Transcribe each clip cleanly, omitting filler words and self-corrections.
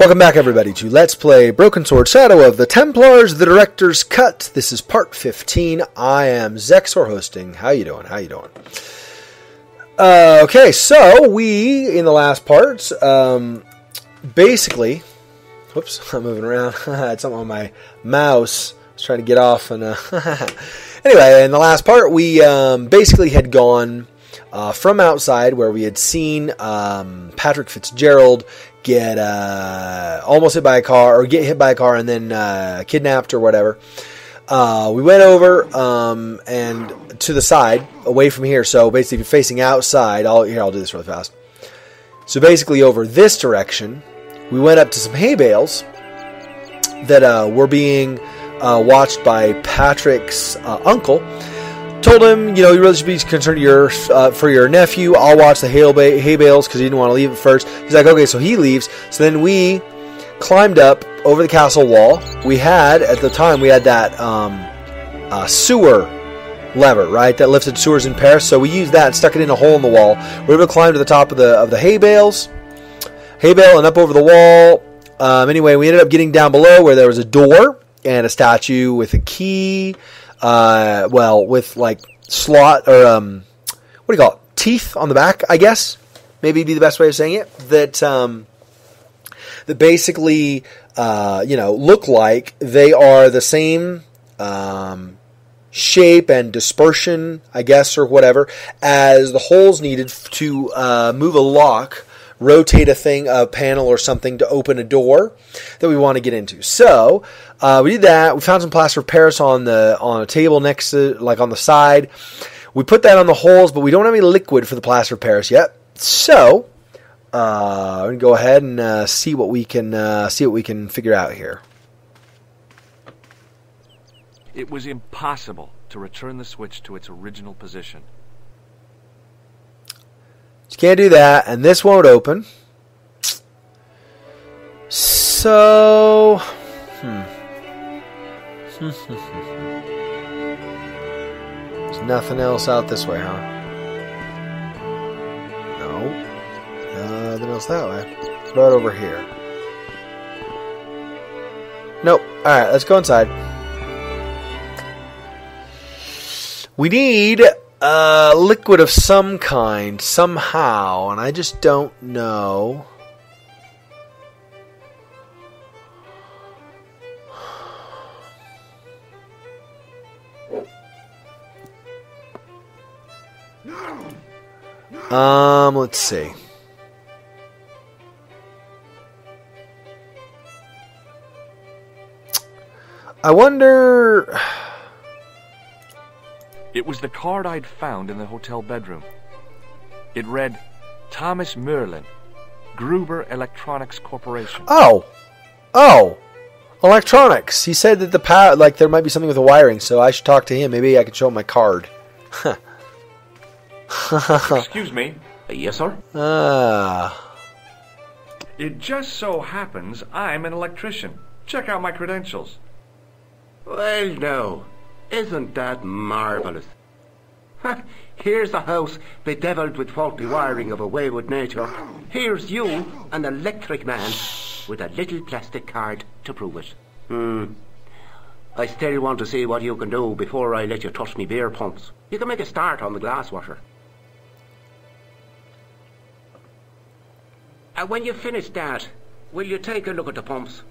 Welcome back, everybody, to Let's Play Broken Sword Shadow of the Templars, the Director's Cut. This is part 15. I am Xexor hosting. How you doing? Okay, so we, in the last parts, basically... Whoops, I'm moving around. I had something on my mouse. I was trying to get off. And anyway, in the last part, we basically had gone from outside where we had seen Patrick Fitzgerald get almost hit by a car, or get hit by a car and then kidnapped or whatever. We went over and to the side, away from here. So basically, if you're facing outside, I'll do this really fast. So basically, over this direction, we went up to some hay bales that were being watched by Patrick's uncle. Told him, you really should be concerned for your nephew. I'll watch the hay bales because he didn't want to leave it first. He's like, okay, so he leaves. So then we climbed up over the castle wall. At the time, we had that sewer lever, right? That lifted sewers in Paris. So we used that and stuck it in a hole in the wall. We were able to climb to the top of the hay bale and up over the wall. Anyway, we ended up getting down below where there was a door and a statue with a key. With like slot or what do you call it? Teeth on the back, I guess. Maybe be the best way of saying it. That basically look like they are the same shape and dispersion, I guess, or whatever, as the holes needed to move a lock, rotate a panel or something to open a door that we want to get into. So we did that. We found some plaster of Paris on a table next to, like, on the side. We put that on the holes, but we don't have any liquid for the plaster of Paris yet. So we're gonna go ahead and see what we can figure out here. It was impossible to return the switch to its original position. You can't do that, and this won't open. So, There's nothing else out this way, huh? No. Nothing else that way. What about over here? Nope. Alright, let's go inside. We need liquid of some kind, somehow, and I just don't know. Let's see. I wonder... It was the card I'd found in the hotel bedroom. It read, Thomas Moerlin, Gruber Electronics Corporation. Oh! Electronics. He said that there might be something with the wiring, so I should talk to him. Maybe I can show him my card. Excuse me. Yes, sir? It just so happens I'm an electrician. Check out my credentials. Well, no. Isn't that marvellous? Here's the house bedevilled with faulty wiring of a wayward nature. Here's you, an electric man, with a little plastic card to prove it. I still want to see what you can do before I let you touch me beer pumps. You can make a start on the glass washer. And when you finish that, will you take a look at the pumps?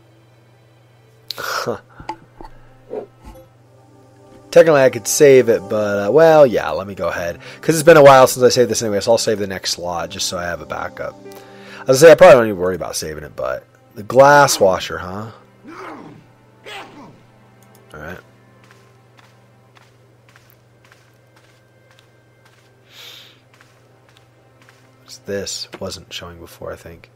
Technically, I could save it, but, let me go ahead. Because it's been a while since I saved this anyway, so I'll save the next slot just so I have a backup. As I say, I probably don't need to worry about saving it, but... The glass washer, huh? Alright. This wasn't showing before, I think.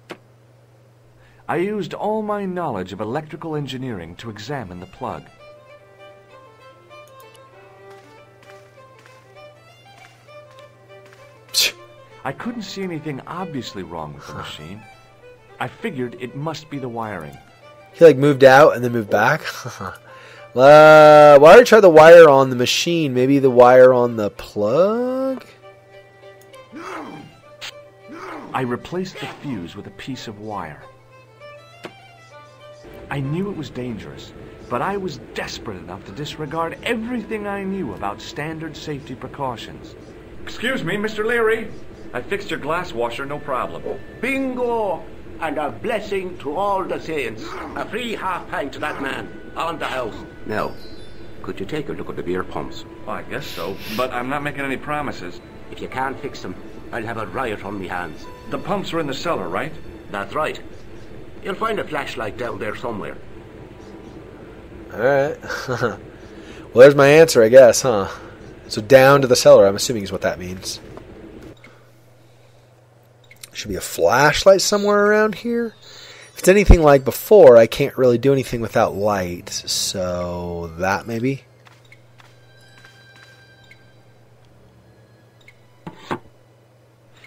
I used all my knowledge of electrical engineering to examine the plug. I couldn't see anything obviously wrong with the machine. I figured it must be the wiring. He moved out and then moved back? Why don't you try the wire on the machine? Maybe the wire on the plug? I replaced the fuse with a piece of wire. I knew it was dangerous, but I was desperate enough to disregard everything I knew about standard safety precautions. Excuse me, Mr. Leary. I fixed your glass washer, no problem. Bingo! And a blessing to all the saints. A free half-pint to that man, on the house. Now, could you take a look at the beer pumps? Well, I guess so, but I'm not making any promises. If you can't fix them, I'll have a riot on me hands. The pumps are in the cellar, right? That's right. You'll find a flashlight down there somewhere. Alright. Well, there's my answer, I guess, huh? So down to the cellar, I'm assuming is what that means. Should be a flashlight somewhere around here. If it's anything like before, I can't really do anything without light. So that maybe?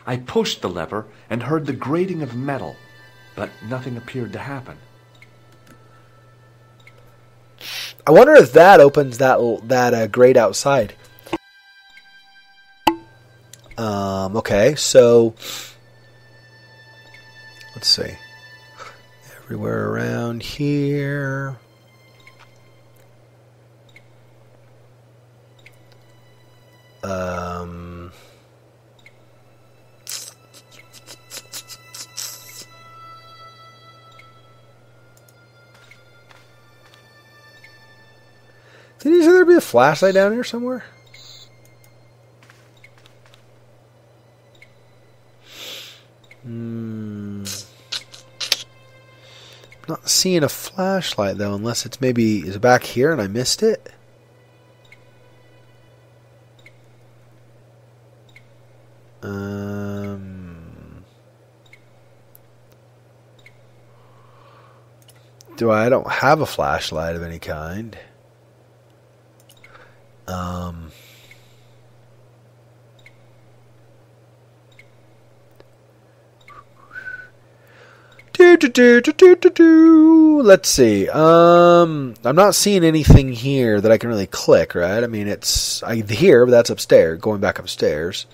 I pushed the lever and heard the grating of metal, but nothing appeared to happen. I wonder if that opens that grate outside. Okay, so let's see. Everywhere around here. Did you say there'd be a flashlight down here somewhere? Not seeing a flashlight though, unless it's maybe is it back here and I missed it. I don't have a flashlight of any kind. Let's see. I'm not seeing anything here that I can really click, right? I mean, it's here, but that's upstairs. Going back upstairs.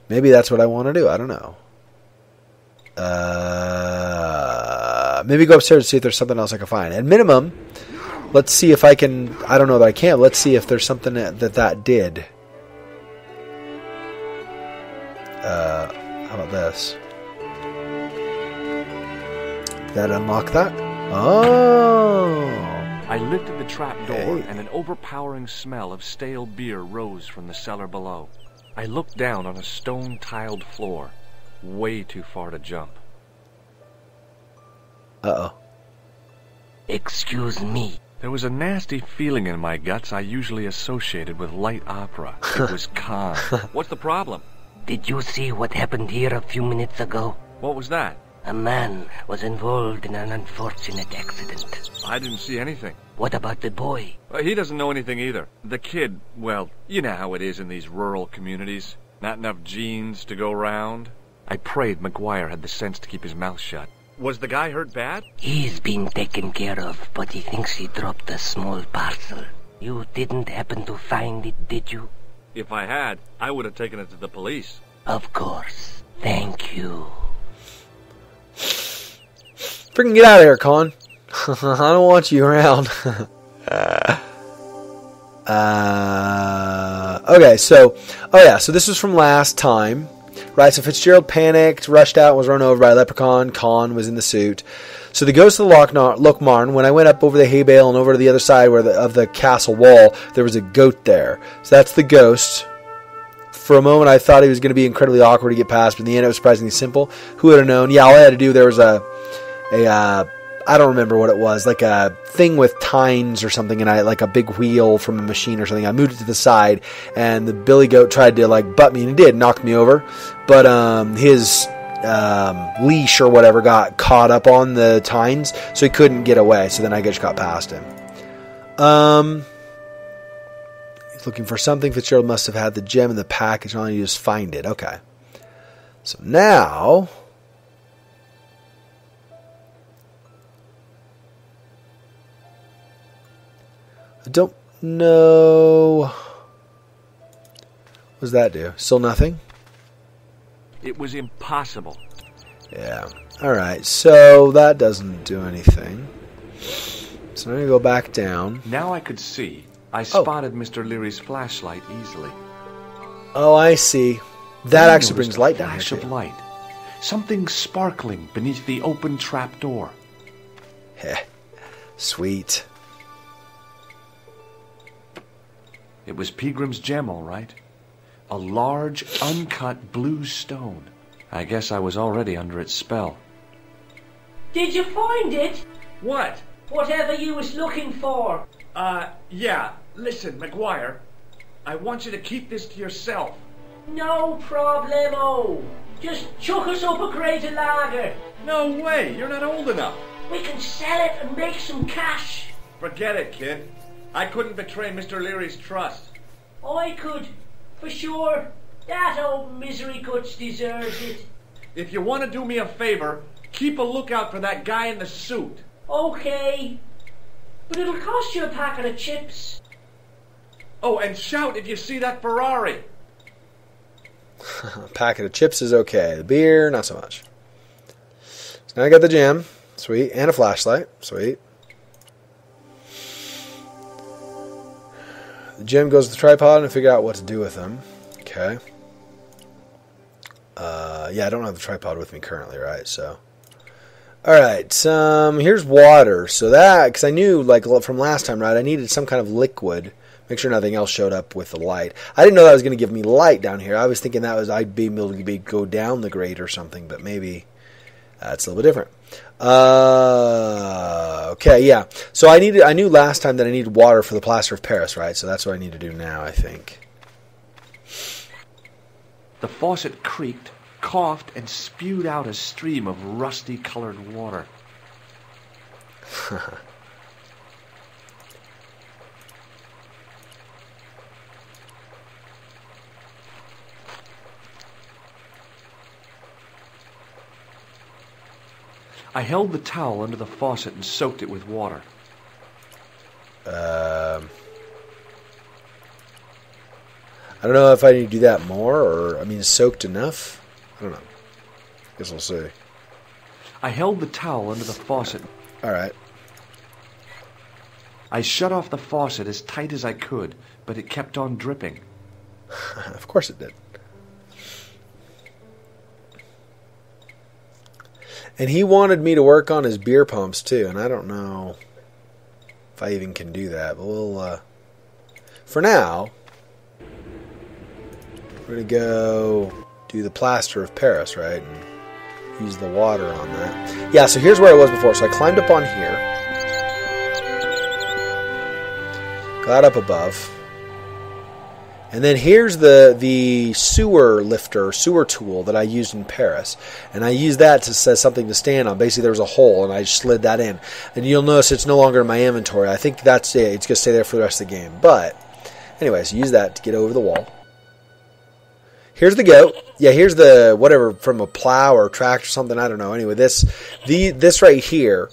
Maybe that's what I want to do. I don't know. Maybe go upstairs and see if there's something else I can find. At minimum, let's see if I can. I don't know that I can. Let's see if there's something that did. How about this? Did that unlock that? Oh! I lifted the trap door, Hey. and an overpowering smell of stale beer rose from the cellar below. I looked down on a stone-tiled floor, way too far to jump. Uh-oh. Excuse me. There was a nasty feeling in my guts I usually associated with light opera. It was calm. What's the problem? Did you see what happened here a few minutes ago? What was that? A man was involved in an unfortunate accident. I didn't see anything. What about the boy? He doesn't know anything either. The kid, well, you know how it is in these rural communities. Not enough genes to go round. I prayed McGuire had the sense to keep his mouth shut. Was the guy hurt bad? He's been taken care of, but he thinks he dropped a small parcel. You didn't happen to find it, did you? If I had, I would have taken it to the police. Of course. Thank you. Freaking get out of here, Con. I don't want you around. Okay, so this was from last time, right? So Fitzgerald panicked, rushed out, was run over by a leprechaun. Con was in the suit. So the ghost of the Loch Marn, when I went up over the hay bale and over to the other side of the castle wall, there was a goat there. So that's the ghost. For a moment, I thought it was going to be incredibly awkward to get past, but in the end, it was surprisingly simple. Who would have known? Yeah, all I had to do, there was I don't remember what it was, like a thing with tines or something, and like a big wheel from a machine or something. I moved it to the side, and the billy goat tried to butt me, and it did, knock me over. But his leash or whatever got caught up on the tines, so he couldn't get away. So then I just got past him. He's looking for something. Fitzgerald must have had the gem in the package. All you just find it. Okay. So now, I don't know. What does that do? Still nothing? It was impossible. Yeah. Alright, so that doesn't do anything. So now you go back down. Now I could see. I spotted Mr. Leary's flashlight easily. Oh, I see. That actually brings light down here, Flash too. of light. Something sparkling beneath the open trap door. Heh. Sweet. It was Peagram's gem, all right. A large, uncut blue stone. I guess I was already under its spell. Did you find it? What? Whatever you was looking for. Yeah. Listen, McGuire. I want you to keep this to yourself. No problemo. Just chuck us up a crate of lager. No way. You're not old enough. We can sell it and make some cash. Forget it, kid. I couldn't betray Mr. Leary's trust. I could, for sure. That old misery guts deserves it. If you want to do me a favor, keep a lookout for that guy in the suit. Okay. But it'll cost you a packet of chips. Oh, and shout if you see that Ferrari. A packet of chips is okay. The beer, not so much. So now I got the gem. Sweet. And a flashlight. Sweet. The gem goes to the tripod and figure out what to do with them. Okay. Yeah, I don't have the tripod with me currently, right? So, all right. Here's water. So that, because I knew, like from last time, right? I needed some kind of liquid. Make sure nothing else showed up with the light. I didn't know that was going to give me light down here. I was thinking that was I'd be able to go down the grate or something, but maybe it's a little bit different. Okay, yeah. So I knew last time that I needed water for the plaster of Paris, right? So that's what I need to do now, I think. The faucet creaked, coughed, and spewed out a stream of rusty-colored water. I held the towel under the faucet and soaked it with water. I don't know if I need to do that more, or, soaked enough? I don't know. Guess we'll see. I held the towel under the faucet. All right. I shut off the faucet as tight as I could, but it kept on dripping. Of course it did. And he wanted me to work on his beer pumps, too, and I don't know if I even can do that, but we'll, for now, we're going to go do the plaster of Paris, right, and use the water on that. Yeah, so here's where I was before. So I climbed up on here, got up above, and then here's the sewer lifter, sewer tool that I used in Paris. And I used that to say something to stand on. Basically, there was a hole, and I just slid that in. And you'll notice it's no longer in my inventory. I think that's it. It's going to stay there for the rest of the game. But, anyways, use that to get over the wall. Here's the goat. Yeah, here's the, whatever, from a plow or tractor or something. I don't know. Anyway, this right here,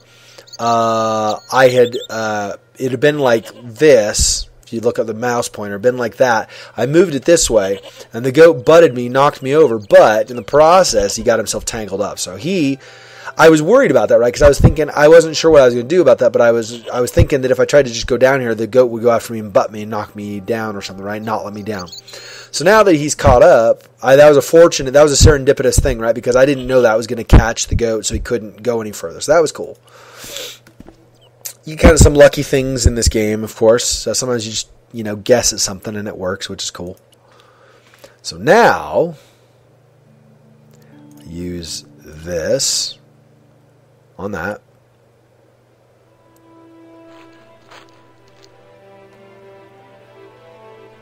it had been like this. If you look at the mouse pointer, been like that. I moved it this way, and the goat butted me, knocked me over, but in the process, he got himself tangled up. So I was worried about that, right? Because I was thinking, I wasn't sure what I was going to do about that, but I was thinking that if I tried to just go down here, the goat would go after me and butt me and knock me down or something, right? Not let me down. So now that he's caught up, that was a serendipitous thing, right? Because I didn't know that I was going to catch the goat, so he couldn't go any further. So that was cool. You kind of some lucky things in this game, of course. So sometimes you just, guess at something and it works, which is cool. So now, use this on that.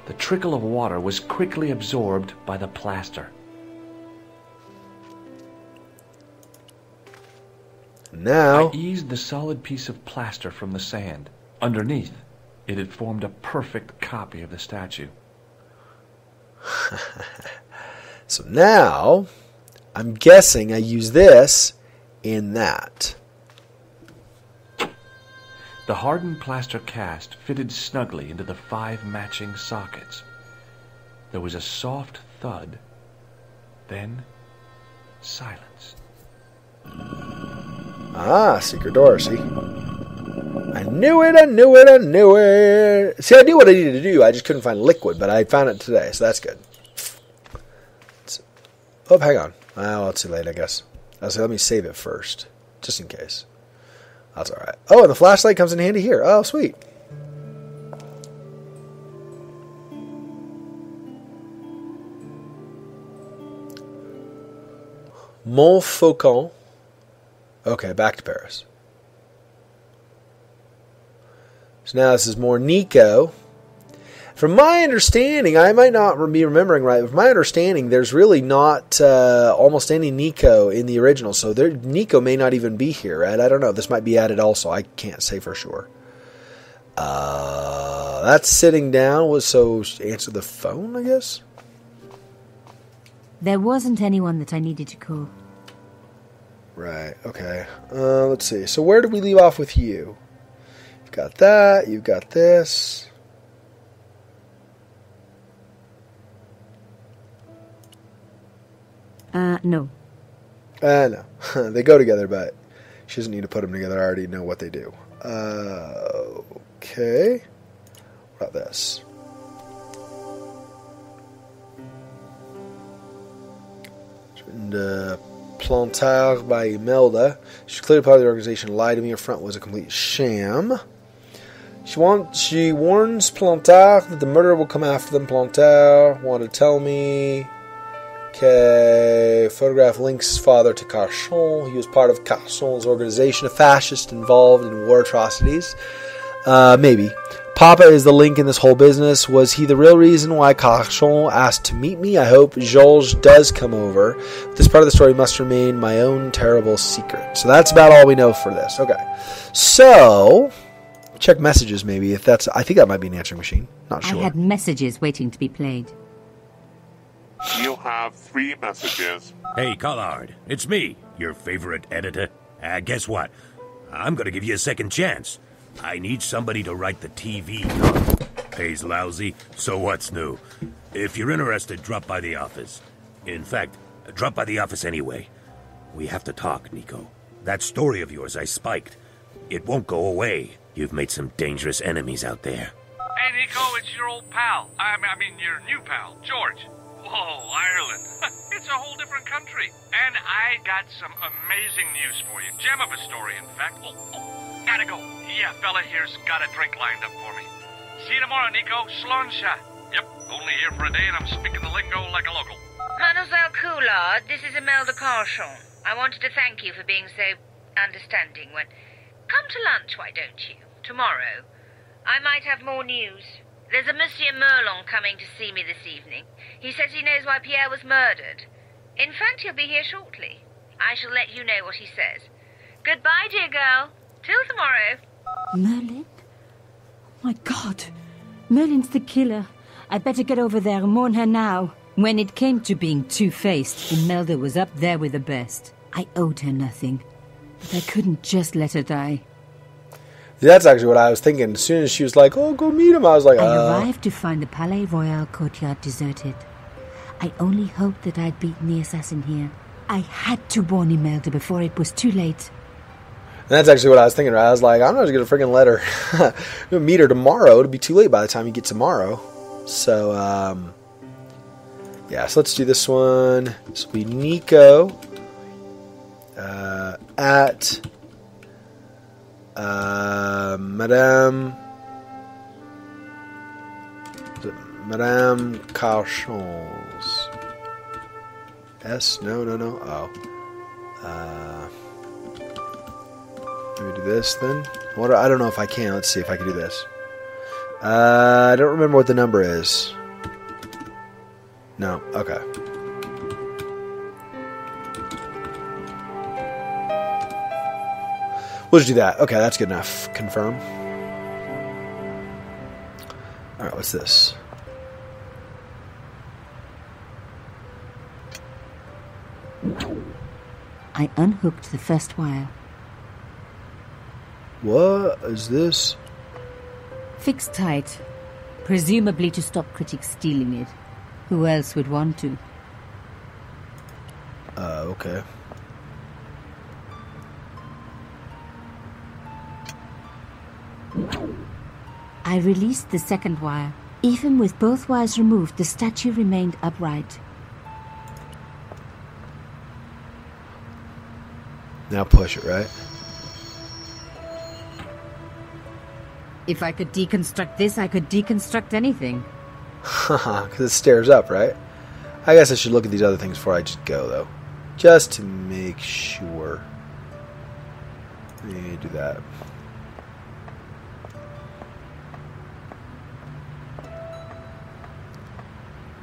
The trickle of water was quickly absorbed by the plaster. Now, I eased the solid piece of plaster from the sand. Underneath, it had formed a perfect copy of the statue. So now, I'm guessing I use this in that. The hardened plaster cast fitted snugly into the 5 matching sockets. There was a soft thud, then silence. Ah, secret door, see? I knew it, I knew it, I knew it. See, I knew what I needed to do. I just couldn't find liquid, but I found it today, so that's good. Oh, hang on. Well, it's too late, I guess. I'll say, let me save it first, just in case. That's all right. Oh, and the flashlight comes in handy here. Oh, sweet. Montfaucon. Okay, back to Paris. So now this is more Nico. From my understanding, I might not be remembering right, but from my understanding, there's really not almost any Nico in the original, so Nico may not even be here, right? I don't know. This might be added also. I can't say for sure. That's sitting down, so answer the phone, I guess? There wasn't anyone that I needed to call. Right, okay. Let's see. So where did we leave off with you? You've got that, you've got this. No. No. They go together, but she doesn't need to put them together. I already know what they do. Okay. What about this? It's written to Plantar by Imelda. She's clearly part of the organization. Lied to me. Her front was a complete sham. She warns Plantar that the murderer will come after them. Plantar wanted to tell me. Okay, photograph links father to Carchon. He was part of Carchon's organization, a fascist involved in war atrocities. Maybe. Papa is the link in this whole business. Was he the real reason why Carchon asked to meet me? I hope Georges does come over. This part of the story must remain my own terrible secret. So that's about all we know for this. Okay. So, check messages maybe. If that's, I think that might be an answering machine. Not sure. I had messages waiting to be played. You have 3 messages. Hey, Collard, it's me, your favorite editor. Guess what? I'm gonna give you a second chance. I need somebody to write the TV column. Pays lousy, so what's new? If you're interested, drop by the office. In fact, drop by the office anyway. We have to talk, Nico. That story of yours I spiked. It won't go away. You've made some dangerous enemies out there. Hey, Nico, it's your old pal. I mean, your new pal, George. Whoa, Ireland. It's a whole different country. And I got some amazing news for you. Gem of a story, in fact. Oh, gotta go. Yeah, fella here's got a drink lined up for me. See you tomorrow, Nico. Slonsha. Yep, only here for a day and I'm speaking the lingo like a local. Mademoiselle Collard, this is Imelda Carchon. I wanted to thank you for being so understanding when... Come to lunch, why don't you? Tomorrow. I might have more news. There's a Monsieur Moerlin coming to see me this evening. He says he knows why Pierre was murdered. In fact, he'll be here shortly. I shall let you know what he says. Goodbye, dear girl. Till tomorrow. Moerlin? Oh my God. Merlin's the killer. I'd better get over there and mourn her now. When it came to being two-faced, Imelda was up there with the best. I owed her nothing. But I couldn't just let her die. That's actually what I was thinking. As soon as she was like, oh, go meet him, I was like, I arrived to find the Palais Royal courtyard deserted. I only hoped that I'd beaten the assassin here. I had to warn Imelda before it was too late. And that's actually what I was thinking, right? I was like, I'm not just going to freaking let her meet her tomorrow. It'll be too late by the time you get tomorrow. So, yeah, so let's do this one. This will be Nico at... Madame Carchon's. S? No. Oh. Let me do this then. I don't know if I can. Let's see if I can do this. I don't remember what the number is. No. Okay. We'll just do that. Okay, that's good enough. Confirm. Alright, what's this? I unhooked the first wire. What is this? Fixed tight. Presumably to stop critics stealing it. Who else would want to? Okay. I released the second wire. Even with both wires removed, the statue remained upright. Now push it, right? If I could deconstruct this, I could deconstruct anything. Haha, because it stares up, right? I guess I should look at these other things before I just go, though. Just to make sure. Let me do that.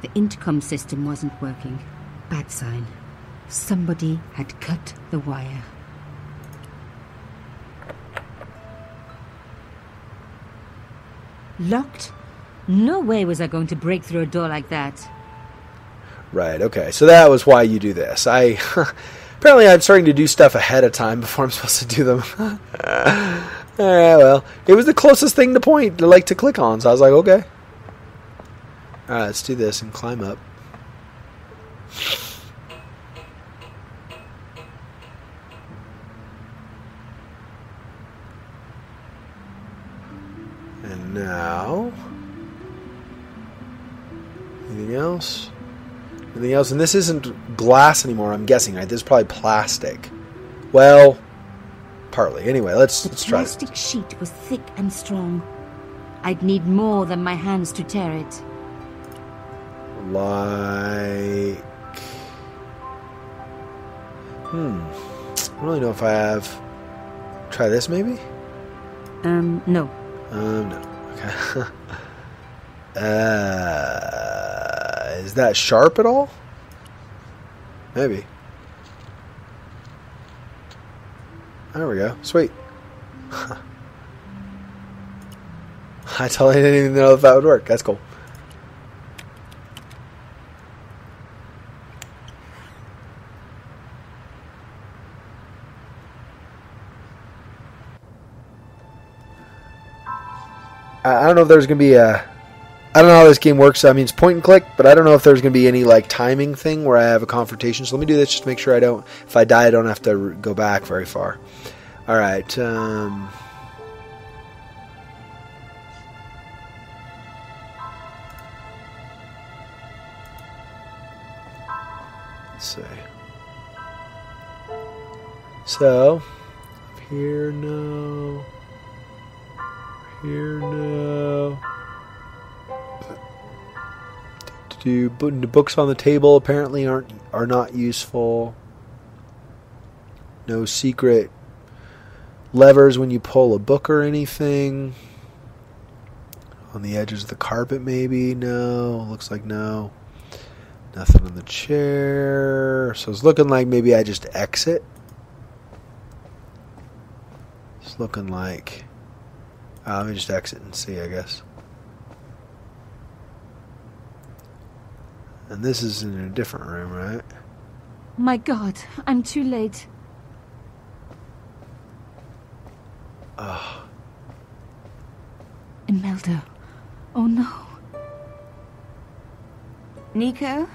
The intercom system wasn't working. Bad sign. Somebody had cut the wire. Locked? No way was I going to break through a door like that. Right, okay. So that was why you do this. Apparently I'm starting to do stuff ahead of time before I'm supposed to do them. Alright, well. It was the closest thing to click on, so I was like, okay. Alright, let's do this and climb up. And now... Anything else? Anything else? And this isn't glass anymore, I'm guessing, right? This is probably plastic. Well, partly. Anyway, let's try this. The plastic sheet was thick and strong. I'd need more than my hands to tear it. Like... I don't really know if I have... Try this, maybe? No. No. Okay. Is that sharp at all? Maybe. There we go. Sweet. I totally didn't even know if that would work. That's cool. I don't know if there's going to be a... I don't know how this game works. I mean, it's point and click, but I don't know if there's going to be any, like, timing thing where I have a confrontation. So let me do this just to make sure I don't... If I die, I don't have to go back very far. Alright, let's see. So, up here, no. Here, no. The books on the table apparently are not useful. No secret levers when you pull a book or anything. On the edges of the carpet, maybe? No. Looks like no. Nothing on the chair. So it's looking like maybe I just exit. It's looking like... let me just exit and see, I guess. And this is in a different room, right? My God, I'm too late. Imelda. Oh no. Nico?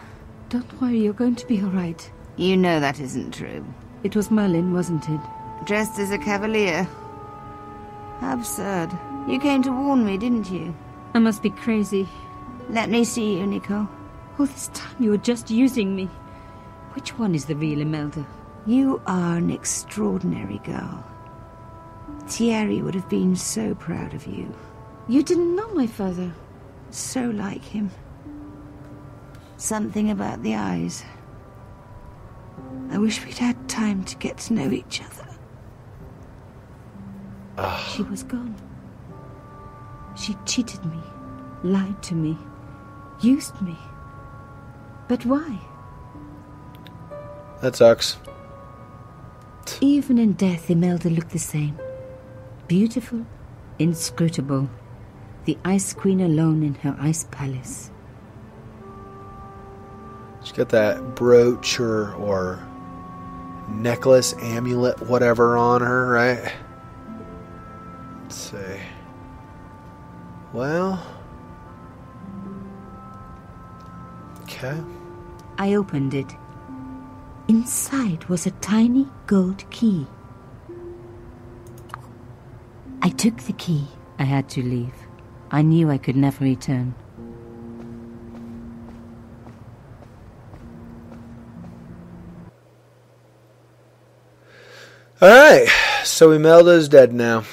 Don't worry, you're going to be alright. You know that isn't true. It was Moerlin, wasn't it? Dressed as a cavalier. How absurd. You came to warn me, didn't you? I must be crazy. Let me see you, Nico. All this time you were just using me. Which one is the real Imelda? You are an extraordinary girl. Thierry would have been so proud of you. You didn't know my father. So like him. Something about the eyes. I wish we'd had time to get to know each other. She was gone. She cheated me, lied to me, used me. But why? That sucks. Even in death, Imelda looked the same. Beautiful, inscrutable. The Ice Queen alone in her ice palace. She's got that brooch or necklace, amulet, whatever on her, right? Let's see. Well... Okay. I opened it. Inside was a tiny gold key. I took the key I had to leave. I knew I could never return. Alright, so Imelda's dead now.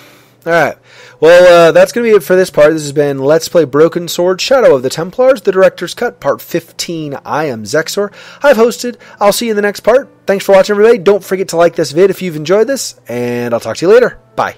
Alright, well, that's going to be it for this part. This has been Let's Play Broken Sword Shadow of the Templars, the Director's Cut, Part 15. I am Xexor. I've hosted. I'll see you in the next part. Thanks for watching, everybody. Don't forget to like this vid if you've enjoyed this, and I'll talk to you later. Bye.